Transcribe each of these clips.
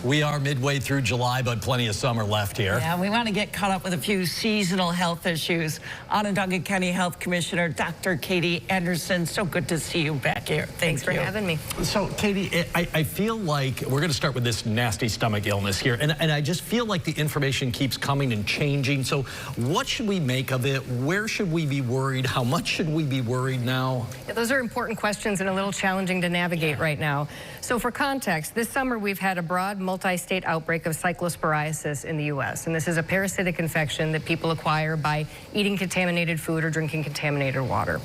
We are midway through July, but plenty of summer left here. Yeah, we want to get caught up with a few seasonal health issues. Onondaga County Health Commissioner Dr. Katie Anderson, so good to see you back here. Thanks for having me. So, Katie, I feel like we're going to start with this nasty stomach illness here, and I just feel like the information keeps coming and changing. So what should we make of it? Where should we be worried? How much should we be worried now? Yeah, those are important questions and a little challenging to navigate right now. So for context, this summer we've had a broad multi-state outbreak of cyclosporiasis in the U.S. And this is a parasitic infection that people acquire by eating contaminated food or drinking contaminated water.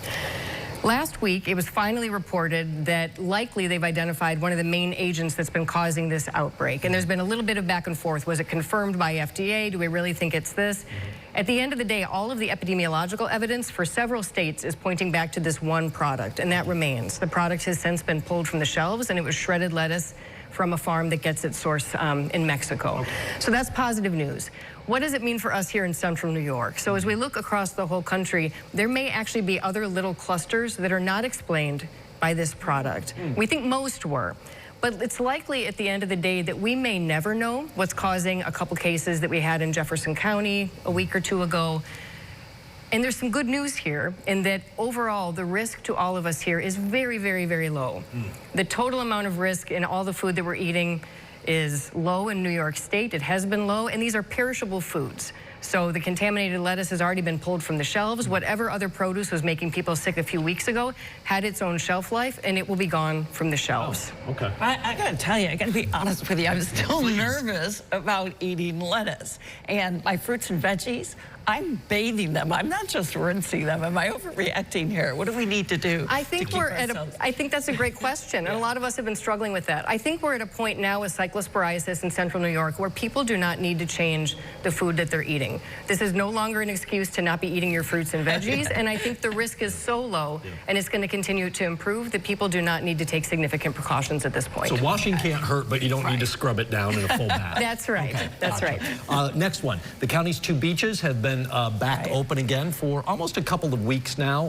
Last week, it was finally reported that likely they've identified one of the main agents that's been causing this outbreak. And there's been a little bit of back and forth. Was it confirmed by FDA? Do we really think it's this? At the end of the day, all of the epidemiological evidence for several states is pointing back to this one product, and that remains. The product has since been pulled from the shelves, and it was shredded lettuce from a farm that gets its source in Mexico. Okay. So that's positive news. What does it mean for us here in central New York? So as we look across the whole country, there may actually be other little clusters that are not explained by this product. We think most were. But it's likely at the end of the day that we may never know what's causing a couple cases that we had in Jefferson County a week or two ago. And there's some good news here in that overall the risk to all of us here is very, very, very low. The total amount of risk in all the food that we're eating is low in New York State. It has been low, and these are perishable foods. So the contaminated lettuce has already been pulled from the shelves. Whatever other produce was making people sick a few weeks ago had its own shelf life, and it will be gone from the shelves. Oh, okay. I got to tell you, I got to be honest with you, I'm still nervous about eating lettuce. And my fruits and veggies, I'm bathing them. I'm not just rinsing them. Am I overreacting here? What do we need to do? I think I think that's a great question, and a lot of us have been struggling with that. I think we're at a point now with cyclosporiasis in central New York where people do not need to change the food that they're eating. This is no longer an excuse to not be eating your fruits and veggies, and I think the risk is so low, and it's going to continue to improve, that people do not need to take significant precautions at this point. So washing can't hurt, but you don't need to scrub it down in a full bath. That's right. Okay, that's right. Next one. The county's 2 beaches have been back open again for almost a couple of weeks now.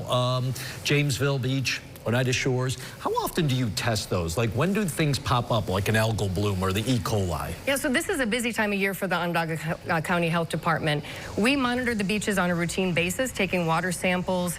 Jamesville Beach, Oneida Shores. How often do you test those? Like, when do things pop up, like an algal bloom or the E. coli? Yeah, so this is a busy time of year for the Onondaga County Health Department. We monitor the beaches on a routine basis, taking water samples,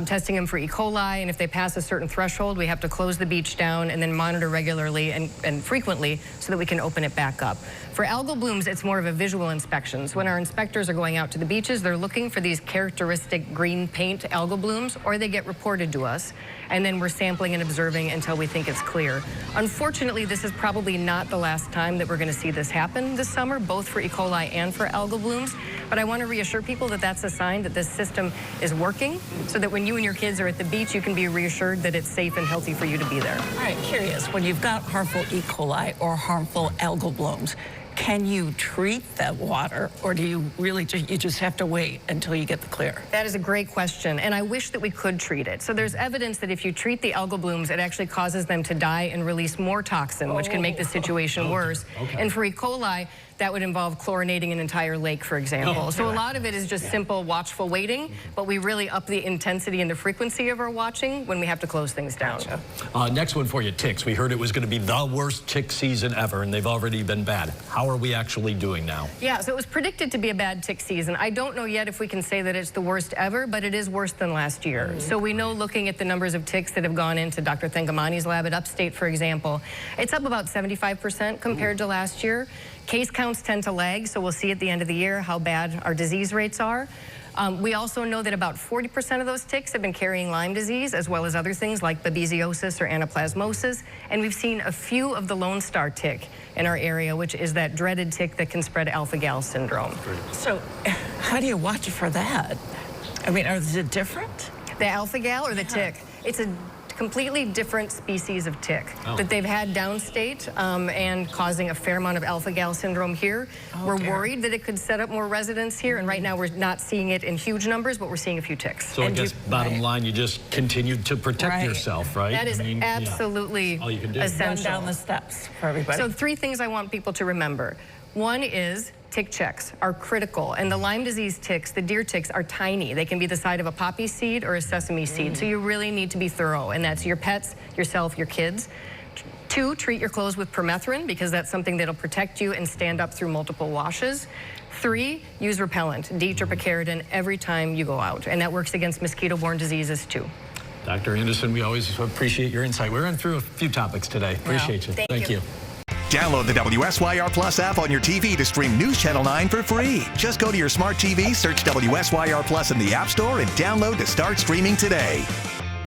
testing them for E. coli, and if they pass a certain threshold, we have to close the beach down and then monitor regularly and frequently so that we can open it back up. For algal blooms, it's more of a visual inspection. So when our inspectors are going out to the beaches, they're looking for these characteristic green paint algal blooms, or they get reported to us. And then we're sampling and observing until we think it's clear. Unfortunately, this is probably not the last time that we're going to see this happen this summer, both for E. coli and for algal blooms. But I want to reassure people that that's a sign that this system is working, so that when you and your kids are at the beach, you can be reassured that it's safe and healthy for you to be there. All right, curious, when you've got harmful E. coli or harmful algal blooms, can you treat that water, or do you really just have to wait until you get the clear? That is a great question, and I wish that we could treat it. So there's evidence that if you treat the algal blooms, it actually causes them to die and release more toxin, which can make the situation worse. Okay. And for E. coli, that would involve chlorinating an entire lake, for example. So a lot of it is just simple watchful waiting, but we really up the intensity and the frequency of our watching when we have to close things down. Next one for you, ticks. We heard it was going to be the worst tick season ever, and they've already been bad. How are we actually doing now? Yeah, so it was predicted to be a bad tick season. I don't know yet if we can say that it's the worst ever, but it is worse than last year. So we know, looking at the numbers of ticks that have gone into Dr. Thengamani's lab at Upstate, for example, it's up about 75% compared to last year. Case counts tend to lag, so we'll see at the end of the year how bad our disease rates are. We also know that about 40% of those ticks have been carrying Lyme disease, as well as other things like babesiosis or anaplasmosis. And we've seen a few of the Lone Star tick in our area, which is that dreaded tick that can spread alpha-gal syndrome. So how do you watch for that? I mean, is it different? The alpha-gal or the tick? It's a completely different species of tick that they've had downstate and causing a fair amount of alpha-gal syndrome here. We're worried that it could set up more residents here, and right now we're not seeing it in huge numbers, but we're seeing a few ticks. So I guess bottom line, you just continued to protect yourself, right? That is absolutely all you can do. Essential. Run down the steps for everybody. So 3 things I want people to remember. One is tick checks are critical, and the Lyme disease ticks, the deer ticks, are tiny. They can be the size of a poppy seed or a sesame seed, so you really need to be thorough, and that's your pets, yourself, your kids. 2, treat your clothes with permethrin because that's something that'll protect you and stand up through multiple washes. 3, use repellent, DEET or picaridin, every time you go out. And that works against mosquito-borne diseases too. Dr. Anderson, we always appreciate your insight. We ran through a few topics today. Appreciate you. Thank you. Download the WSYR Plus app on your TV to stream News Channel 9 for free. Just go to your smart TV, search WSYR Plus in the App Store, and download to start streaming today.